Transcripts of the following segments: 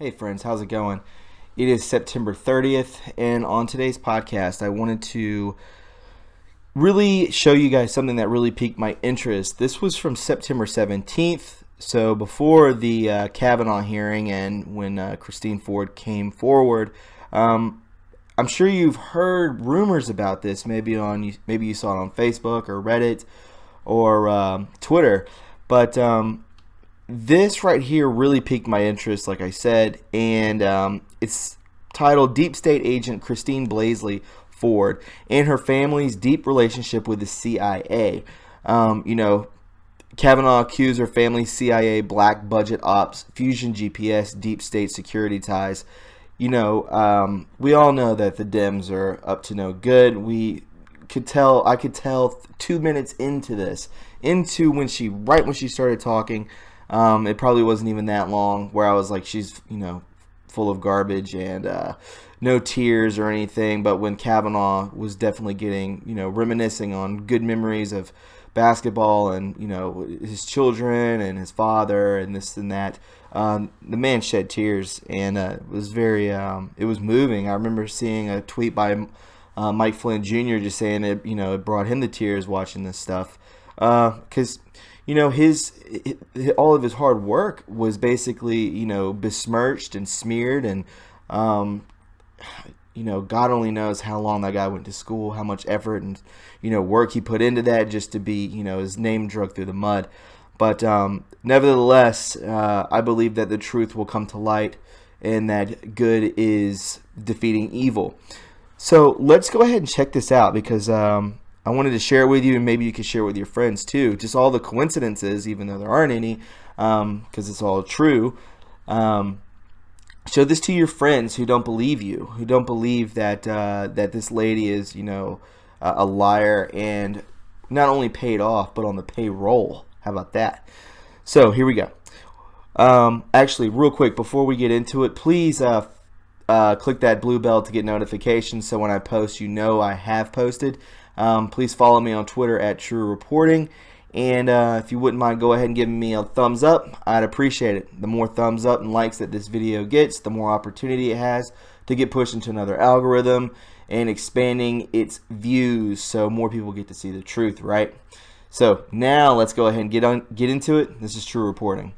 Hey friends, how's it going? It is September 30th, and on today's podcast, I wanted to really show you guys something that really piqued my interest. This was from September 17th, so before the Kavanaugh hearing and when Christine Ford came forward. I'm sure you've heard rumors about this. Maybe you saw it on Facebook or Reddit or Twitter, but this right here really piqued my interest, like I said, and it's titled Deep State Agent Christine Blasey Ford and Her Family's Deep Relationship with the CIA. Kavanaugh accused her family's CIA black budget ops, Fusion GPS, deep state security ties. We all know that the Dems are up to no good. I could tell 2 minutes into this, when she started talking. It probably wasn't even that long where I was like, she's, full of garbage and no tears or anything. But when Kavanaugh was definitely getting, reminiscing on good memories of basketball and, his children and his father and this and that, the man shed tears, and it was it was moving. I remember seeing a tweet by Mike Flynn Jr. just saying it brought him to tears watching this stuff. Because all of his hard work was basically besmirched and smeared, and God only knows how long that guy went to school, how much effort and work he put into that just to be his name dragged through the mud. But nevertheless, I believe that the truth will come to light and that good is defeating evil. So let's go ahead and check this out, because I wanted to share it with you, and maybe you could share it with your friends too. Just all the coincidences, even though there aren't any, because it's all true. Show this to your friends who don't believe you, who don't believe that that this lady is, a liar and not only paid off, but on the payroll. How about that? So here we go. Actually, real quick, before we get into it, please click that blue bell to get notifications, so when I post, I have posted. Please follow me on Twitter at True Reporting, and if you wouldn't mind, go ahead and giving me a thumbs up. I'd appreciate it. The more thumbs up and likes that this video gets, the more opportunity it has to get pushed into another algorithm and expanding its views, so more people get to see the truth, right? So now let's go ahead and get into it. This is True Reporting.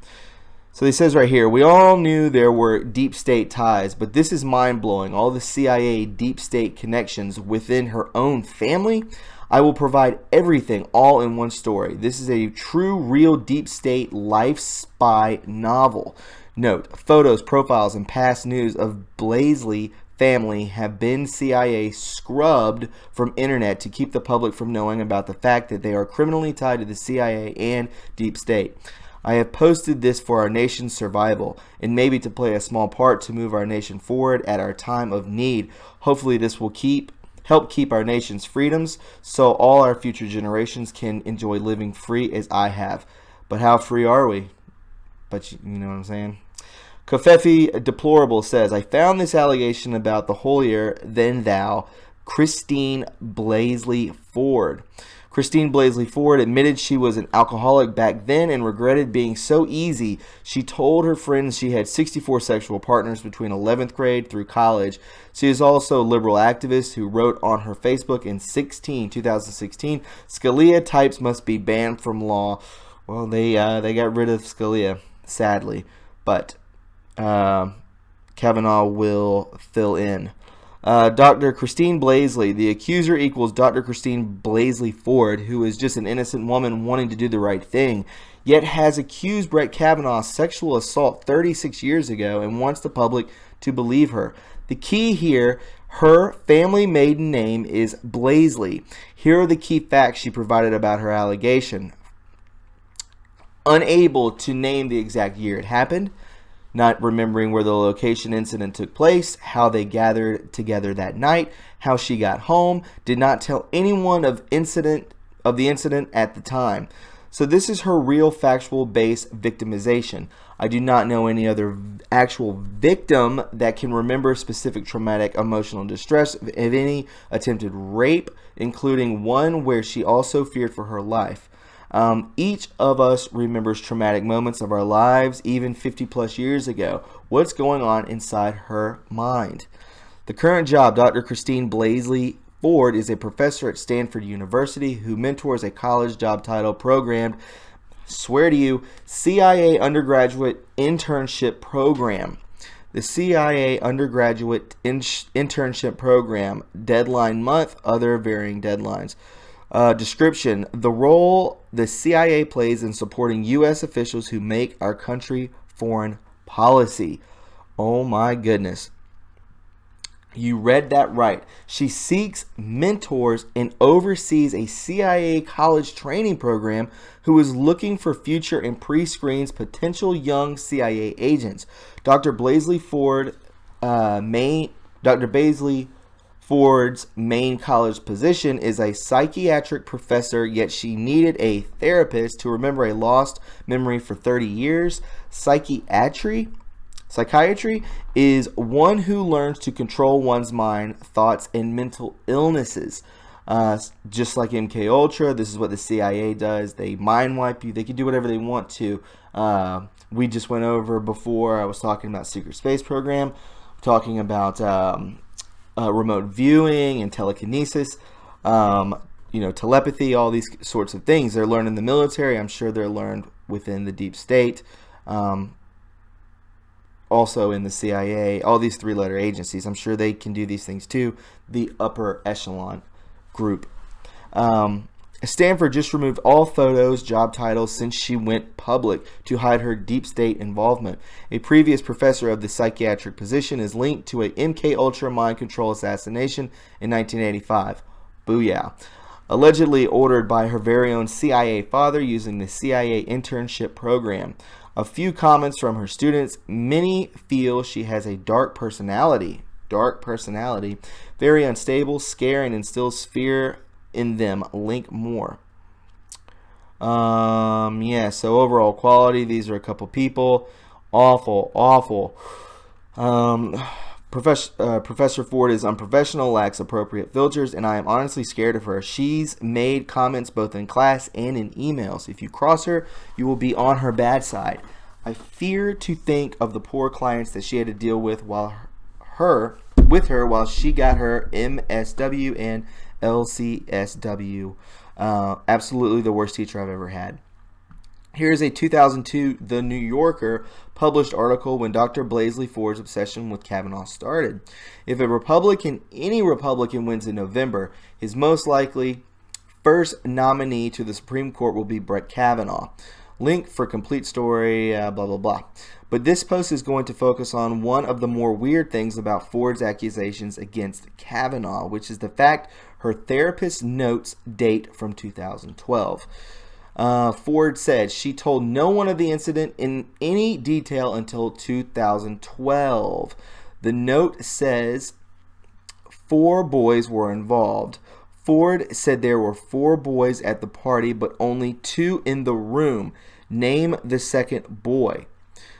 So he says right here, we all knew there were deep state ties, but this is mind-blowing. All the CIA deep state connections within her own family. I will provide everything all in one story. This is a true, real deep state life spy novel. Note, photos, profiles, and past news of Blasey family have been CIA scrubbed from internet to keep the public from knowing about the fact that they are criminally tied to the CIA and deep state. I have posted this for our nation's survival and maybe to play a small part to move our nation forward at our time of need. Hopefully this will help keep our nation's freedoms so all our future generations can enjoy living free as I have. But how free are we? But you know what I'm saying? Kofefi Deplorable says, I found this allegation about the holier than thou Christine Blasey Ford. Christine Blasey Ford admitted she was an alcoholic back then and regretted being so easy. She told her friends she had 64 sexual partners between 11th grade through college. She is also a liberal activist who wrote on her Facebook in 2016, Scalia types must be banned from law. Well, they got rid of Scalia, sadly, but Kavanaugh will fill in. Dr. Christine Blasey, the accuser equals Dr. Christine Blasey Ford, who is just an innocent woman wanting to do the right thing, yet has accused Brett Kavanaugh's sexual assault 36 years ago and wants the public to believe her. The key here, her family maiden name is Blasey. Here are the key facts she provided about her allegation. Unable to name the exact year it happened, not remembering where the location incident took place, how they gathered together that night, how she got home, did not tell anyone of the incident at the time. So this is her real factual based victimization. I do not know any other actual victim that can remember specific traumatic emotional distress of any attempted rape, including one where she also feared for her life. Each of us remembers traumatic moments of our lives, even 50 plus years ago. What's going on inside her mind? The current job, Dr. Christine Blasey Ford is a professor at Stanford University who mentors a college job title programmed, swear to you, CIA Undergraduate Internship Program. The CIA Undergraduate Internship Program, deadline month, other varying deadlines. Description: the role the CIA plays in supporting U.S. officials who make our country foreign policy. Oh my goodness. You read that right. She seeks mentors and oversees a CIA college training program who is looking for future and pre-screens potential young CIA agents. Dr. Blasey Ford's main college position is a psychiatric professor, yet she needed a therapist to remember a lost memory for 30 years. Psychiatry is one who learns to control one's mind, thoughts, and mental illnesses. Just like MK Ultra, this is what the CIA does. They mind wipe you. They can do whatever they want to. We just went over before. I was talking about Secret Space Program, talking about remote viewing and telekinesis, telepathy, all these sorts of things. They're learned in the military. I'm sure they're learned within the deep state. Also in the CIA, all these three-letter agencies. I'm sure they can do these things too. The upper echelon group. Stanford just removed all photos, job titles since she went public to hide her deep state involvement. A previous professor of the psychiatric position is linked to a MK Ultra mind control assassination in 1985. Booyah. Allegedly ordered by her very own CIA father using the CIA internship program. A few comments from her students. Many feel she has a dark personality, very unstable, scary, and instills fear in them. Link more. So overall quality, these are a couple people. Awful. Professor Ford is unprofessional, lacks appropriate filters, and I am honestly scared of her. She's made comments both in class and in emails. If you cross her, you will be on her bad side. I fear to think of the poor clients that she had to deal with while she got her MSW and LCSW. Absolutely the worst teacher I've ever had. Here's a 2002 The New Yorker published article when Dr. Blasey Ford's obsession with Kavanaugh started. If any Republican wins in November, his most likely first nominee to the Supreme Court will be Brett Kavanaugh. Link for complete story, blah, blah, blah. But this post is going to focus on one of the more weird things about Ford's accusations against Kavanaugh, which is the fact her therapist's notes date from 2012. Ford said she told no one of the incident in any detail until 2012. The note says 4 boys were involved. Ford said there were 4 boys at the party, but only 2 in the room. Name the second boy.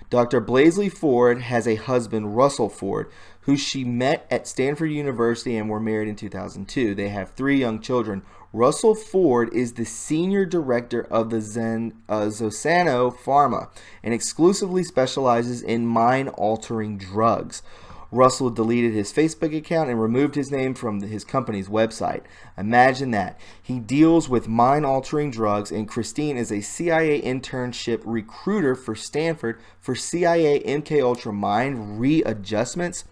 Dr. Blasey Ford has a husband, Russell Ford, who she met at Stanford University and were married in 2002. They have 3 young children. Russell Ford is the senior director of the Zosano Pharma and exclusively specializes in mind-altering drugs. Russell deleted his Facebook account and removed his name from his company's website. Imagine that. He deals with mind-altering drugs, and Christine is a CIA internship recruiter for Stanford for CIA MKUltra mind readjustments.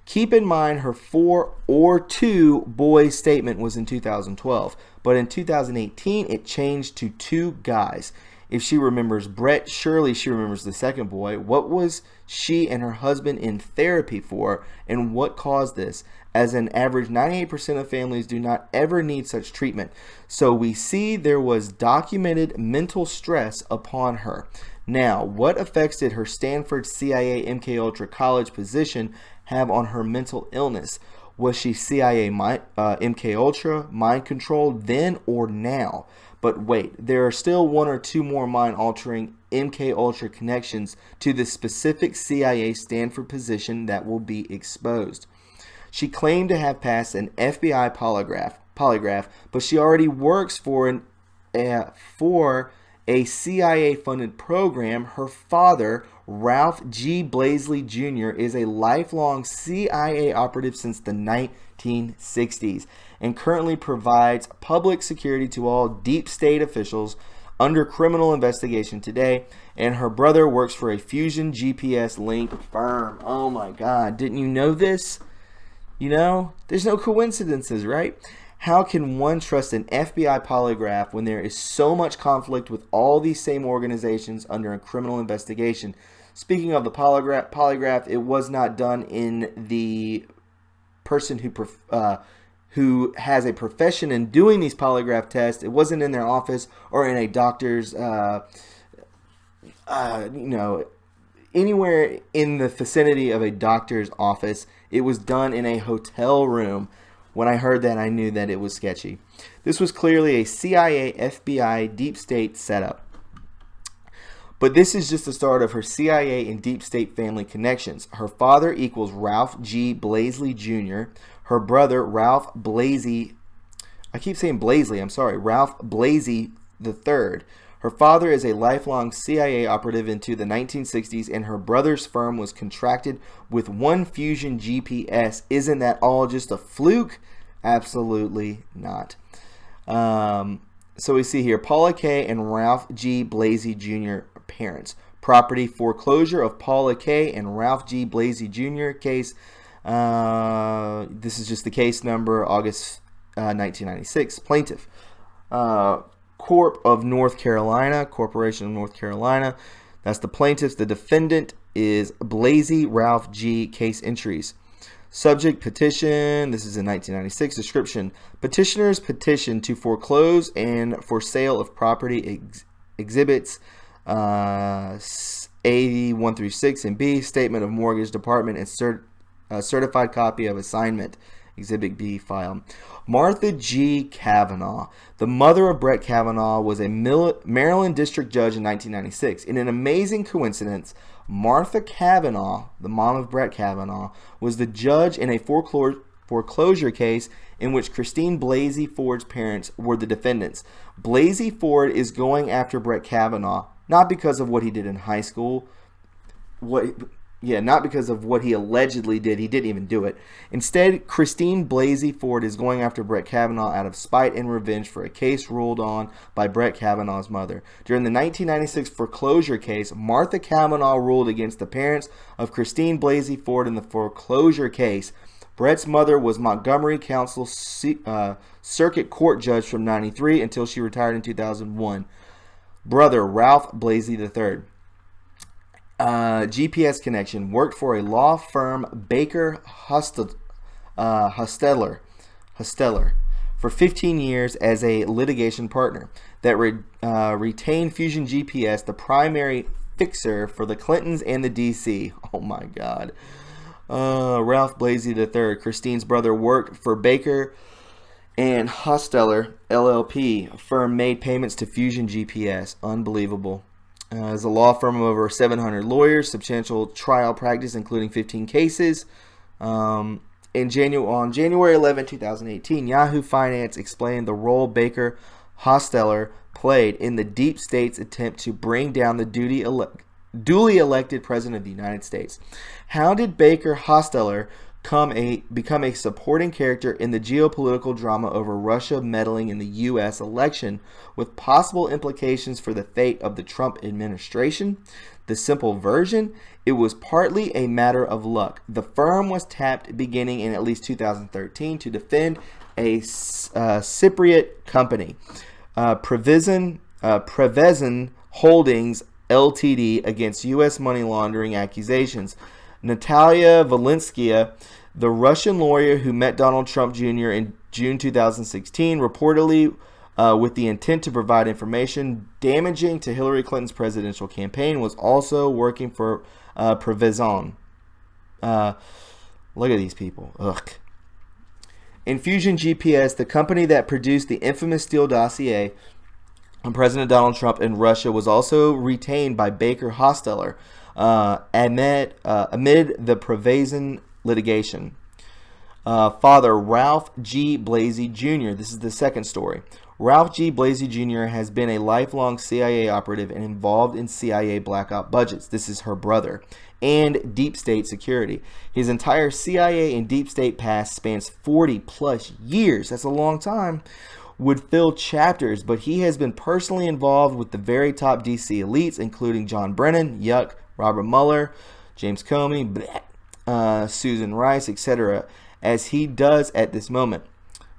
Keep in mind her 4 or 2 boys statement was in 2012, but in 2018 it changed to 2 guys. If she remembers Brett, surely she remembers the second boy. What was she and her husband in therapy for, and what caused this? As an average, 98% of families do not ever need such treatment. So we see there was documented mental stress upon her. Now, what effects did her Stanford CIA MKUltra college position have on her mental illness? Was she CIA MKUltra mind controlled then or now? But wait, there are still 1 or 2 more mind-altering MKUltra connections to the specific CIA Stanford position that will be exposed. She claimed to have passed an FBI polygraph, but she already works for an for a CIA-funded program. Her father, Ralph G. Blasley Jr., is a lifelong CIA operative since the 1960s and currently provides public security to all deep state officials under criminal investigation today. And her brother works for a Fusion GPS linked firm. Oh my God, didn't you know this? You know, there's no coincidences, right? How can one trust an FBI polygraph when there is so much conflict with all these same organizations under a criminal investigation? Speaking of the polygraph, it was not done in the person who has a profession in doing these polygraph tests. It wasn't in their office or in a doctor's, anywhere in the vicinity of a doctor's office. It was done in a hotel room. When I heard that, I knew that it was sketchy. This was clearly a CIA, FBI, deep state setup. But this is just the start of her CIA and deep state family connections. Her father equals Ralph G. Blasley Jr. Her brother, Ralph Blasey, I keep saying Blasley, I'm sorry, Ralph Blasey III. Her father is a lifelong CIA operative into the 1960s, and her brother's firm was contracted with One Fusion GPS. Isn't that all just a fluke? Absolutely not. So we see here, Paula K. and Ralph G. Blasey Jr. parents. Property foreclosure of Paula K. and Ralph G. Blasey Jr. case. This is just the case number, August 1996. Plaintiff. Corp of North Carolina, Corporation of North Carolina. That's the plaintiff. The defendant is Blasey Ralph G. Case entries. Subject petition. This is in 1996. Description: petitioner's petition to foreclose and for sale of property exhibits A 1 through 6 and B. Statement of mortgage department and certified copy of assignment. Exhibit B file. Martha G. Kavanaugh, the mother of Brett Kavanaugh, was a Maryland district judge in 1996. In an amazing coincidence, Martha Kavanaugh, the mom of Brett Kavanaugh, was the judge in a foreclosure case in which Christine Blasey Ford's parents were the defendants. Blasey Ford is going after Brett Kavanaugh, not because of what he did in high school, not because of what he allegedly did. He didn't even do it. Instead, Christine Blasey Ford is going after Brett Kavanaugh out of spite and revenge for a case ruled on by Brett Kavanaugh's mother. During the 1996 foreclosure case, Martha Kavanaugh ruled against the parents of Christine Blasey Ford in the foreclosure case. Brett's mother was Montgomery Council Circuit Court judge from 1993 until she retired in 2001. Brother, Ralph Blasey III. GPS connection, worked for a law firm, Baker Hostetler for 15 years as a litigation partner that retained Fusion GPS, the primary fixer for the Clintons and the DC. Oh my God. Ralph Blasey III, Christine's brother, worked for Baker and Hostetler LLP. Firm made payments to Fusion GPS. Unbelievable. As a law firm of over 700 lawyers, substantial trial practice, including 15 cases. On January 11, 2018, Yahoo Finance explained the role Baker Hostetler played in the deep state's attempt to bring down the duly elected president of the United States. How did Baker Hostetler become a supporting character in the geopolitical drama over Russia meddling in the U.S. election, with possible implications for the fate of the Trump administration? The simple version: it was partly a matter of luck. The firm was tapped beginning in at least 2013 to defend a Cypriot company, Prevezon Holdings Ltd., against U.S. money laundering accusations. Natalia Valenskaya, the Russian lawyer who met Donald Trump Jr. in June 2016, reportedly with the intent to provide information damaging to Hillary Clinton's presidential campaign, was also working for Prevezon. Look at these people. Ugh. Infusion GPS, the company that produced the infamous Steele dossier on President Donald Trump in Russia, was also retained by Baker Hostetler amid the Prevezon litigation. Father, Ralph G. Blasey Jr. This is the second story. Ralph G. Blasey Jr. has been a lifelong CIA operative and involved in CIA blackout budgets. This is her brother. And deep state security. His entire CIA and deep state past spans 40 plus years. That's a long time. Would fill chapters, but he has been personally involved with the very top DC elites, including John Brennan, Yuck, Robert Mueller, James Comey, Susan Rice, etc., as he does at this moment.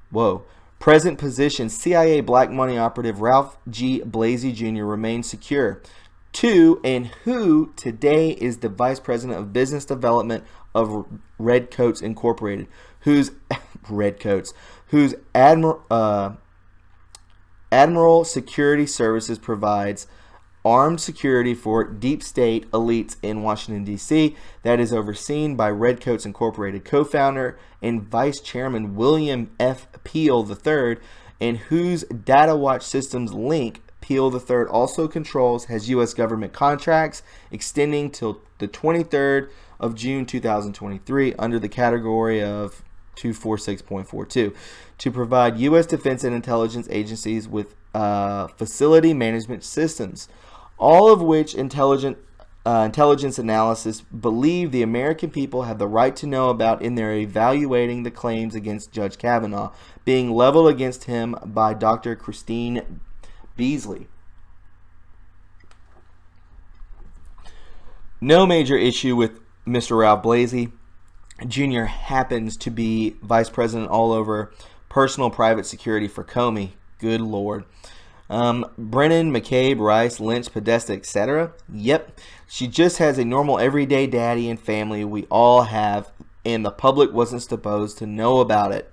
Whoa. Present position, CIA black money operative Ralph G. Blasey Jr. remains secure. 2, and who today is the Vice President of Business Development of Redcoats Incorporated, whose Redcoats, whose Admiral Security Services provides armed security for deep state elites in Washington, D.C. that is overseen by Redcoats Incorporated co-founder and Vice Chairman William F. Peel III, and whose Data Watch Systems link Peel III also controls, has U.S. government contracts extending till the 23rd of June 2023 under the category of 246.42 to provide U.S. defense and intelligence agencies with facility management systems, all of which intelligence analysis believe the American people have the right to know about in their evaluating the claims against Judge Kavanaugh being leveled against him by Dr. Christine Beasley. No major issue with Mr. Ralph Blasey Jr. happens to be vice president all over personal private security for Comey. Good Lord. Brennan, McCabe, Rice, Lynch, Podesta, etc. Yep. She just has a normal everyday daddy and family we all have, and the public wasn't supposed to know about it.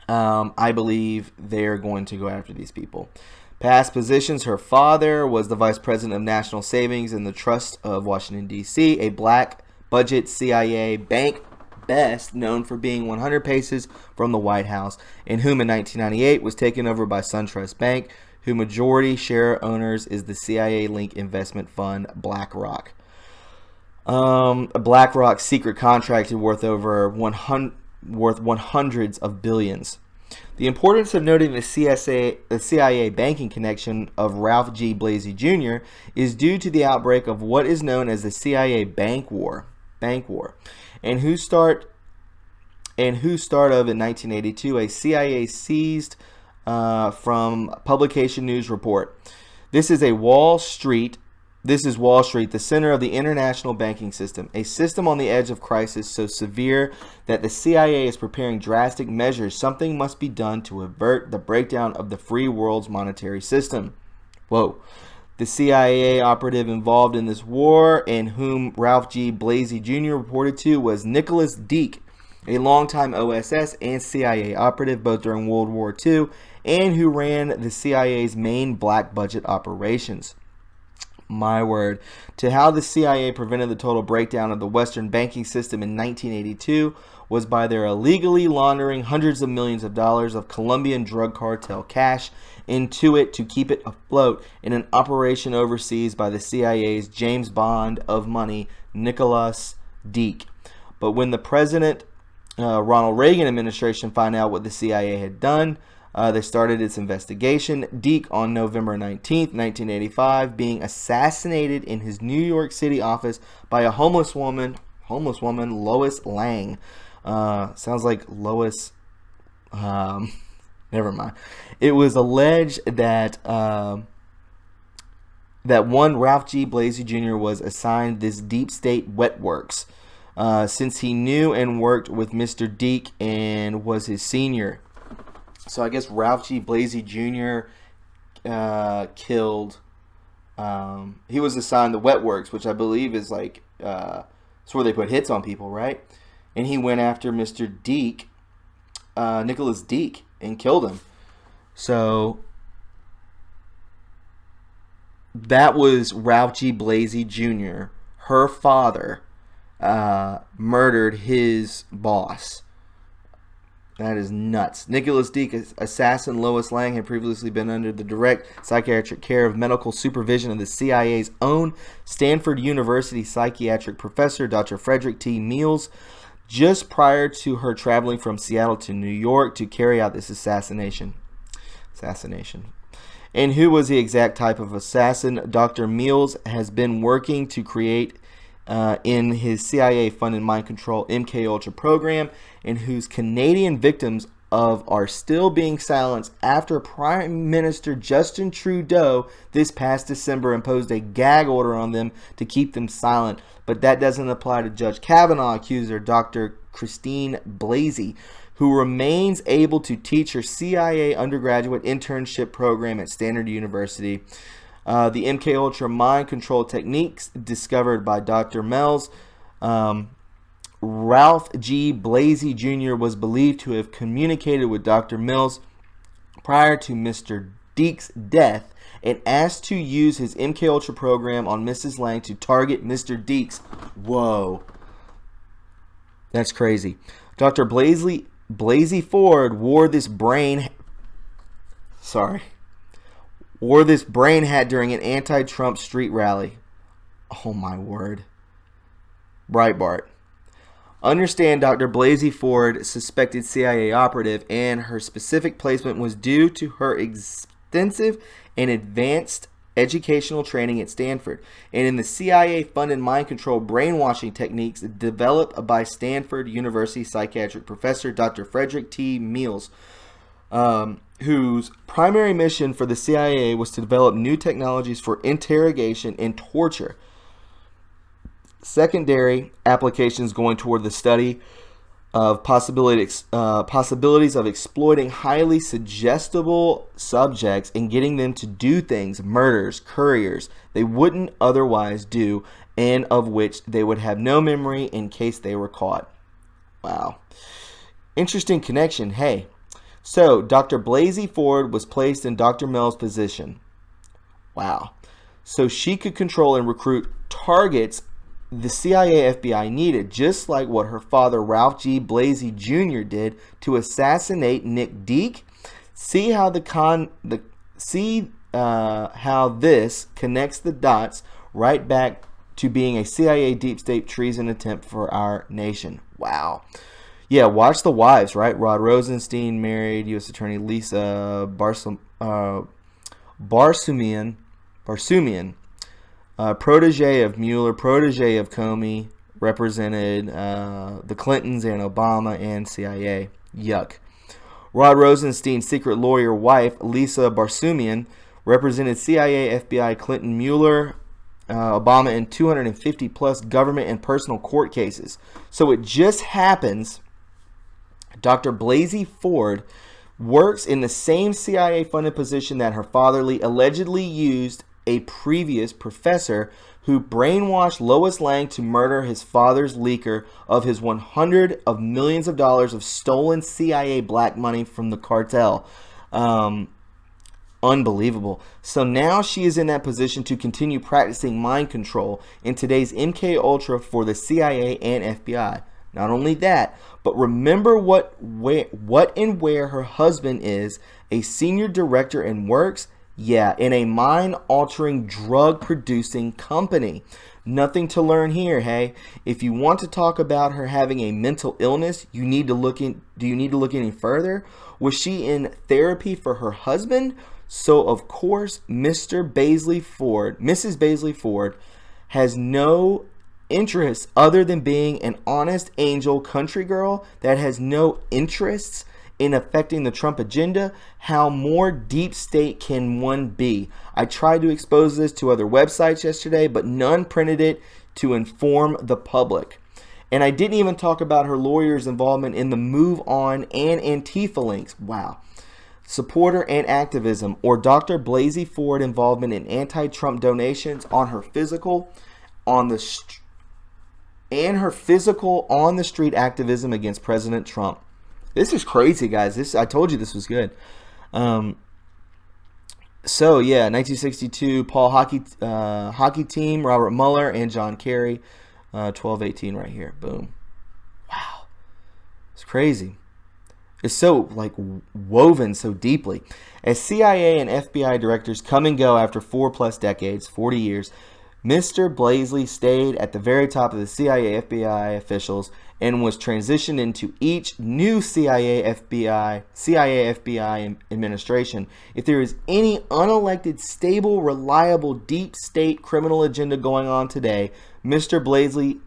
I believe they're going to go after these people. Past positions, her father was the vice president of National Savings and the Trust of Washington, D.C., a black budget CIA bank best known for being 100 paces from the White House, and whom in 1998 was taken over by SunTrust Bank, whose majority share owners is the CIA-linked investment fund BlackRock. BlackRock's secret contract is worth hundreds of billions. The importance of noting the CIA banking connection of Ralph G. Blasey Jr. is due to the outbreak of what is known as the CIA Bank War, and who start of in 1982 a CIA seized from Publication News Report. This is Wall Street, the center of the international banking system, a system on the edge of crisis so severe that the CIA is preparing drastic measures. Something must be done to avert the breakdown of the free world's monetary system. Whoa. The CIA operative involved in this war and whom Ralph G. Blasey Jr. reported to was Nicholas Deak, a longtime OSS and CIA operative both during World War II, and who ran the CIA's main black budget operations. My word. To how the CIA prevented the total breakdown of the Western banking system in 1982 was by their illegally laundering hundreds of millions of dollars of Colombian drug cartel cash into it to keep it afloat in an operation overseas by the CIA's James Bond of money, Nicholas Deak. But when the President Ronald Reagan administration found out what the CIA had done, they started its investigation. Deak, on November 19th, 1985, being assassinated in his New York City office by a homeless woman, Lois Lang. Sounds like Lois. Never mind. It was alleged that that one Ralph G. Blasey Jr. was assigned this deep state wet works since he knew and worked with Mr. Deak and was his senior. So I guess Ralph G. Blasey Jr. Killed. He was assigned the wet works, which I believe is like it's where they put hits on people, right? And he went after Mr. Deak, Nicholas Deak, and killed him. So that was Ralph G. Blasey Jr. Her father murdered his boss. That is nuts. Nicholas Deak's assassin Lois Lang had previously been under the direct psychiatric care of medical supervision of the CIA's own Stanford University psychiatric professor, Dr. Frederick T. Mills, just prior to her traveling from Seattle to New York to carry out this assassination. Assassination. And who was the exact type of assassin Dr. Mills has been working to create in his CIA-funded mind control MKUltra program, and whose Canadian victims of are still being silenced after Prime Minister Justin Trudeau this past December imposed a gag order on them to keep them silent. But that doesn't apply to Judge Kavanaugh accuser Dr. Christine Blasey, who remains able to teach her CIA undergraduate internship program at Stanford University. The MKUltra mind control techniques discovered by Dr. Mills. Ralph G. Blasey Jr. was believed to have communicated with Dr. Mills prior to Mr. Deek's death and asked to use his MKUltra program on Mrs. Lang to target Mr. Deeks. Whoa. That's crazy. Dr. Blasey Ford wore this brain hat during an anti-Trump street rally. Oh my word. Breitbart. Understand Dr. Blasey Ford, suspected CIA operative, and her specific placement was due to her extensive and advanced educational training at Stanford and in the CIA-funded mind control brainwashing techniques developed by Stanford University psychiatric professor Dr. Frederick T. Mills, whose primary mission for the CIA was to develop new technologies for interrogation and torture. Secondary applications going toward the study of possibilities of exploiting highly suggestible subjects and getting them to do things, murders, couriers, they wouldn't otherwise do, and of which they would have no memory in case they were caught. Wow. Interesting connection. Hey, so Dr. Blasey Ford was placed in Dr. Mills' position. Wow. So she could control and recruit targets the CIA FBI needed, just like what her father Ralph G. Blasey Jr. did to assassinate Nick Deek. See how how this connects the dots right back to being a CIA deep state treason attempt for our nation. Wow. Yeah, watch The Wives, right? Rod Rosenstein married U.S. Attorney Lisa Barsumian, protege of Mueller, protege of Comey, represented the Clintons and Obama and CIA. Yuck. Rod Rosenstein's secret lawyer wife, Lisa Barsumian, represented CIA, FBI, Clinton, Mueller, Obama in 250 plus government and personal court cases. So it just happens Dr. Blasey Ford works in the same CIA-funded position that her father allegedly used a previous professor who brainwashed Lois Lang to murder his father's leaker of his $100 of millions of dollars of stolen CIA black money from the cartel. Unbelievable. So now she is in that position to continue practicing mind control in today's MKUltra for the CIA and FBI. Not only that, but remember what and where her husband is, a senior director and works, yeah, in a mind-altering, drug-producing company. Nothing to learn here, hey? If you want to talk about her having a mental illness, do you need to look any further? Was she in therapy for her husband? So, of course, Mrs. Baisley Ford has no interests other than being an honest angel country girl that has no interests in affecting the Trump agenda. How more deep state can one be? I tried to expose this to other websites yesterday, but none printed it to inform the public. And I didn't even talk about her lawyer's involvement in the Move On and Antifa links. Wow. Supporter and activism, or Dr. Blasey Ford involvement in anti-Trump donations on her physical on the street activism against President Trump. This is crazy, guys. I told you this was good. So yeah, 1962 Paul hockey team, Robert Mueller and John Kerry, 12-18 right here. Boom. Wow, it's crazy. It's so woven so deeply. As CIA and FBI directors come and go after 4+ decades, 40 years, Mr. Blasey stayed at the very top of the CIA FBI officials and was transitioned into each new CIA FBI administration. If there is any unelected, stable, reliable, deep state criminal agenda going on today, Mr. Blasey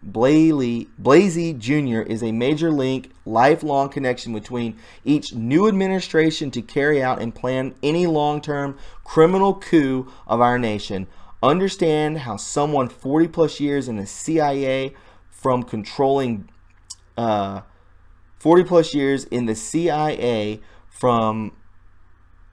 Jr. is a major link, lifelong connection between each new administration to carry out and plan any long-term criminal coup of our nation. Understand how someone 40 plus years in the CIA from controlling 40 plus years in the CIA from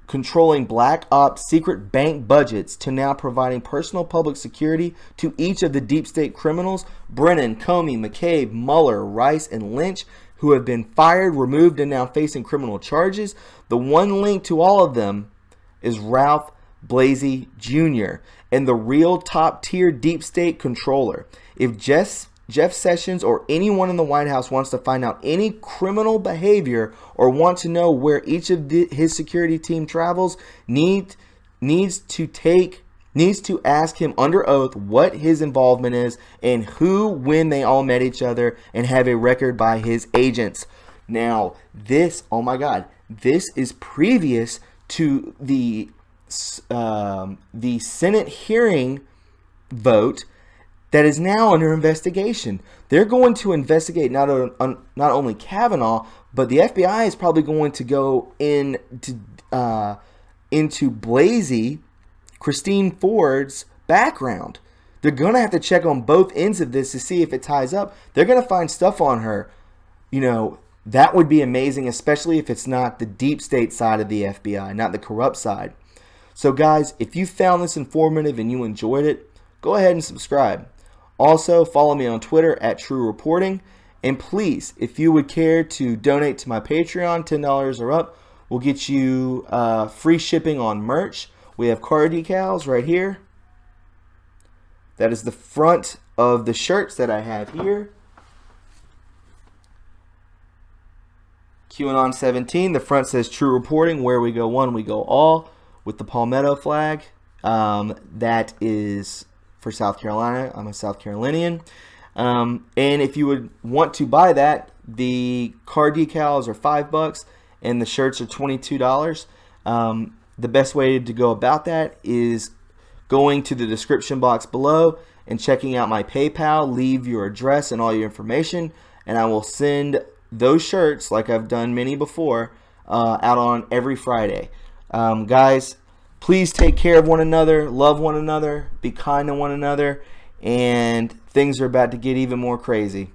controlling black ops secret bank budgets to now providing personal public security to each of the deep state criminals, Brennan, Comey, McCabe, Mueller, Rice, and Lynch, who have been fired, removed, and now facing criminal charges. The one link to all of them is Ralph Blasey Jr. and the real top tier deep state controller. If Jeff Sessions or anyone in the White House wants to find out any criminal behavior or want to know where each of his security team travels, needs to ask him under oath what his involvement is and who, when they all met each other, and have a record by his agents. Now, this, oh my God, this is previous to the Senate hearing vote that is now under investigation. They're going to investigate not only Kavanaugh, but the FBI is probably going to go into Blasey, Christine Ford's background. They're going to have to check on both ends of this to see if it ties up. They're going to find stuff on her. You know, that would be amazing, especially if it's not the deep state side of the FBI, not the corrupt side. So guys, if you found this informative and you enjoyed it, go ahead and subscribe. Also, follow me on Twitter at True Reporting. And please, if you would care to donate to my Patreon, $10 or up, we'll get you free shipping on merch. We have car decals right here. That is the front of the shirts that I have here. QAnon 17. The front says True Reporting, where we go one, we go all, with the Palmetto flag. That is for South Carolina. I'm a South Carolinian. And if you would want to buy that, the car decals are $5 and the shirts are $22. The best way to go about that is going to the description box below and checking out my PayPal. Leave your address and all your information, and I will send those shirts, like I've done many before, out on every Friday. Guys, please take care of one another, love one another, be kind to one another, and things are about to get even more crazy.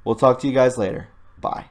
We'll talk to you guys later. Bye.